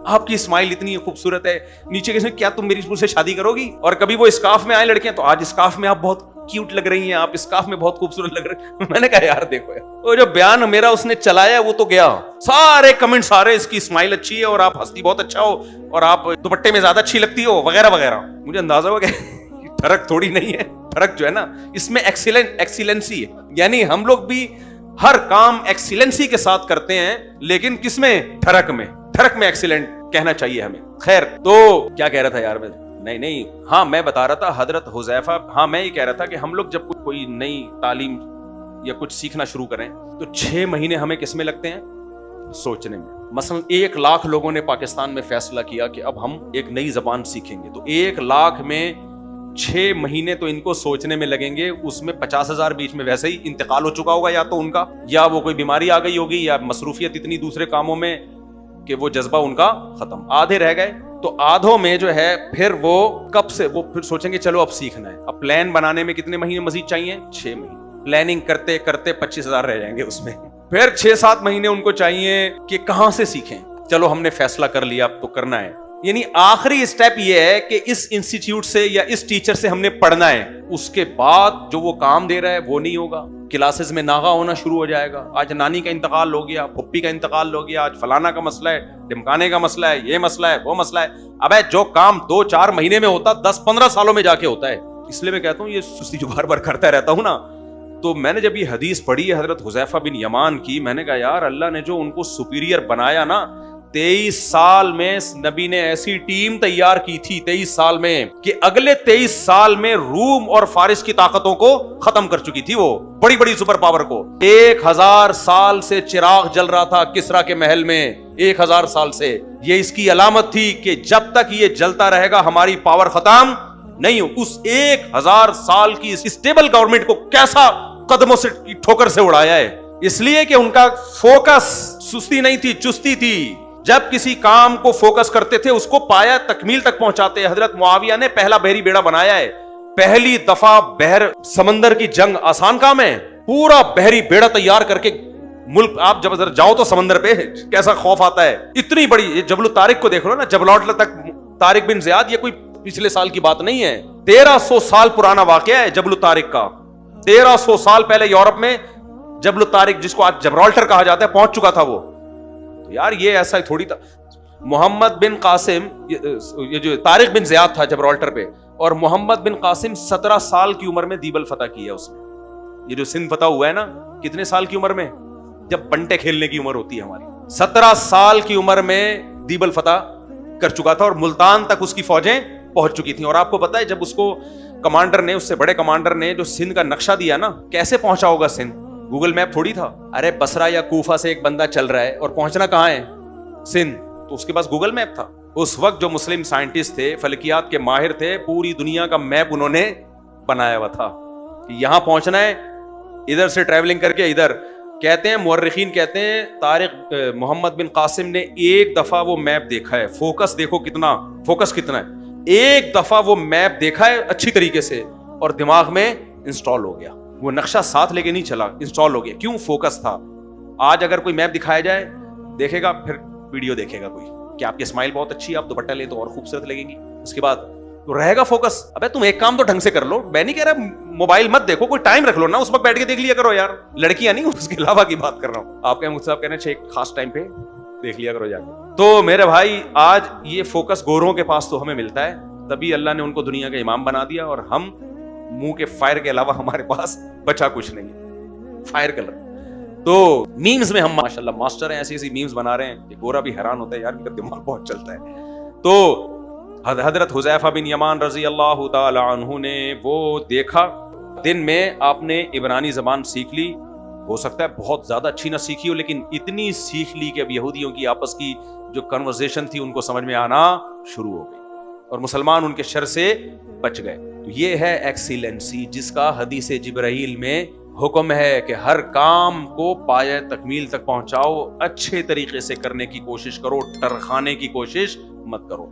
آپ کی اسمائل اتنی خوبصورت ہے, نیچے کسی کیا تم میری سے شادی کرو گی. اور کبھی وہ اسکارف میں آئے لڑکیاں تو آج اسکارف میں آپ بہت کیوٹ لگ رہی ہیں, آپ اسکارف میں بہت خوبصورت لگ رہے ہیں. میں نے کہا یار دیکھو یار, وہ جو بیان میرا اس نے چلایا وہ تو گیا, سارے کمنٹ سارے اس کی اسمائل اچھی ہے اور آپ ہستی بہت اچھا ہو اور آپ دوپٹے میں زیادہ اچھی لگتی ہو وغیرہ وغیرہ. مجھے اندازہ ہوا کہ فرق تھوڑی نہیں ہے, فرق جو ہے نا اس میں ایکسیلنسی ہے. یعنی ہم لوگ بھی ہر کام ایکسیلنسی کے ساتھ کرتے ہیں, لیکن کس میں؟ ٹھرک میں ایکسیلنٹ کہنا چاہیے ہمیں. خیر تو کیا کہہ رہا تھا یار میں, نہیں ہاں میں بتا رہا تھا حضرت حذیفہ, ہاں میں یہ کہہ رہا تھا کہ ہم لوگ جب کوئی نئی تعلیم یا کچھ سیکھنا شروع کریں تو 6 مہینے ہمیں کس میں لگتے ہیں؟ سوچنے میں. مثلا 1 لاکھ لوگوں نے پاکستان میں فیصلہ کیا کہ اب ہم ایک نئی زبان سیکھیں گے, تو 1 لاکھ میں 6 مہینے تو ان کو سوچنے میں لگیں گے. اس میں 50,000 بیچ میں ویسے ہی انتقال ہو چکا ہوگا, یا تو ان کا یا وہ کوئی بیماری آ گئی ہوگی یا مصروفیت اتنی دوسرے کاموں میں کہ وہ جذبہ ان کا ختم. آدھے رہ گئے, تو آدھوں میں جو ہے پھر وہ کب سے وہ پھر سوچیں گے چلو اب سیکھنا ہے. اب پلان بنانے میں کتنے مہینے مزید چاہیے؟ 6 مہینے. پلاننگ کرتے کرتے 25,000 رہ جائیں گے اس میں. پھر 6-7 مہینے ان کو چاہیے کہ کہاں سے سیکھیں. چلو ہم نے فیصلہ کر لیا اب تو کرنا ہے. یعنی آخری اسٹیپ یہ ہے کہ اس انسٹیٹیوٹ سے یا اس ٹیچر سے ہم نے پڑھنا ہے, اس کے بعد جو وہ کام دے رہا ہے وہ نہیں ہوگا. کلاسز میں ناغا ہونا شروع ہو جائے گا. آج نانی کا انتقال ہو گیا, پھپھی کا انتقال ہو گیا, آج فلانا کا مسئلہ ہے, ڈمکانے کا مسئلہ ہے, یہ مسئلہ ہے, وہ مسئلہ ہے. ابے جو کام 2-4 مہینے میں ہوتا 10-15 سالوں میں جا کے ہوتا ہے. اس لیے میں کہتا ہوں یہ سستی جو بار بار کرتا رہتا ہوں نا. تو میں نے جب یہ حدیث پڑھی ہے حضرت حذیفہ بن یمان کی, میں نے کہا یار اللہ نے جو ان کو سپیریئر بنایا نا, 23 سال میں نبی نے ایسی ٹیم تیار کی تھی 23 سال میں کہ اگلے 23 سال میں روم اور فارس کی طاقتوں کو ختم کر چکی تھی. وہ بڑی بڑی سپر پاور کو 1000 سال سے چراغ جل رہا تھا کسرا کے محل میں, 1000 سال سے. یہ اس کی علامت تھی کہ جب تک یہ جلتا رہے گا ہماری پاور ختم نہیں ہو. اس 1000 سال کی اسٹیبل گورنمنٹ کو کیسا قدموں سے ٹھوکر سے اڑایا ہے, اس لیے کہ ان کا فوکس سستی نہیں تھی, چستی تھی. جب کسی کام کو فوکس کرتے تھے اس کو پایا تکمیل تک پہنچاتے. حضرت معاویہ نے پہلا بحری بیڑا بنایا ہے. پہلی دفعہ بحر سمندر کی جنگ آسان کام ہے, پورا بحری بیڑا تیار کر کے ملک. آپ جب جاؤ تو سمندر پہ کیسا خوف آتا ہے. اتنی بڑی جبل الطارق کو دیکھ لو نا, جبل تک طارق بن زیاد, یہ کوئی پچھلے سال کی بات نہیں ہے. 1300 سال پرانا واقعہ ہے جبل الطارق کا. 1300 سال پہلے یورپ میں جبل الطارق, جس کو آج جبرالٹر کہا جاتا ہے, پہنچ چکا تھا وہ. یار یہ ایسا تھوڑی تھا. محمد بن قاسم, یہ جو طارق بن زیاد تھا جبرالٹر پہ, اور محمد بن قاسم 17 سال کی عمر میں دیبل فتح کیا اس نے. یہ جو سندھ فتح ہوا ہے نا, کتنے سال کی عمر میں؟ جب بنٹے کھیلنے کی عمر ہوتی ہے ہماری. 17 سال کی عمر میں دیبل فتح کر چکا تھا اور ملتان تک اس کی فوجیں پہنچ چکی تھیں. اور آپ کو پتا ہے جب اس کو کمانڈر نے, اس سے بڑے کمانڈر نے جو سندھ کا نقشہ دیا نا, کیسے پہنچا ہوگا سندھ؟ گوگل میپ تھوڑی تھا. ارے بصرہ یا کوفہ سے ایک بندہ چل رہا ہے اور پہنچنا کہاں ہے؟ سندھ. تو اس کے پاس گوگل میپ تھا. اس وقت جو مسلم سائنٹسٹ تھے, فلکیات کے ماہر تھے, پوری دنیا کا میپ انہوں نے بنایا ہوا تھا کہ یہاں پہنچنا ہے, ادھر سے ٹریولنگ کر کے ادھر. کہتے ہیں مورخین کہتے ہیں طارق محمد بن قاسم نے ایک دفعہ وہ میپ دیکھا ہے. فوکس دیکھو کتنا, فوکس کتنا ہے. ایک دفعہ وہ میپ دیکھا ہے اچھی طریقے سے اور دماغ میں انسٹال ہو گیا. وہ نقشہ ساتھ لے کے نہیں چلا, انسٹال ہو گیا. کیوں؟ فوکس تھا. آج اگر کوئی میپ دکھایا جائے دیکھے گا, پھر ویڈیو دیکھے گا کوئی کہ آپ کی اسمائل بہت اچھی ہے, آپ دوپٹہ لے تو اور خوبصورت لگیں گی, اس کے بعد تو رہے گا فوکس. ابے تم ایک کام تو ڈھنگ سے کر لو. میں نہیں کہہ رہا موبائل مت دیکھو, کوئی ٹائم رکھ لو نا, اس وقت بیٹھ کے دیکھ لیا کرو یار. لڑکیاں نہیں, اس کے علاوہ کی بات کر رہا ہوں. آپ کے مجھ سے آپ کہنا چاہیے ایک خاص ٹائم پہ دیکھ لیا کرو جا کے. تو میرے بھائی آج یہ فوکس گوروں کے پاس تو ہمیں ملتا ہے, تبھی اللہ نے ان کو دنیا کا امام بنا دیا, اور ہم منہ کے فائر کے علاوہ ہمارے پاس بچا کچھ نہیں, فائر کلر. تو میمز میں ہم ماشاءاللہ ماسٹر ہیں, ایسی ایسی میمز بنا رہے ہیں کہ گورا بھی حیران ہوتا ہے یار, میرا دماغ بہت چلتا ہے. تو حضرت حذیفہ بن یمان رضی اللہ تعالی عنہ نے وہ دیکھا, دن میں آپ نے عبرانی زبان سیکھ لی, ہو سکتا ہے بہت زیادہ اچھی نہ سیکھی ہو, لیکن اتنی سیکھ لی کہ اب یہودیوں کی آپس کی جو کنورزیشن تھی ان کو سمجھ میں آنا شروع ہو گئی اور مسلمان ان کے شر سے بچ گئے. تو یہ ہے ایکسیلنسی جس کا حدیث جبرائیل میں حکم ہے کہ ہر کام کو پایہ تکمیل تک پہنچاؤ, اچھے طریقے سے کرنے کی کوشش کرو, ٹرخانے کی کوشش مت کرو.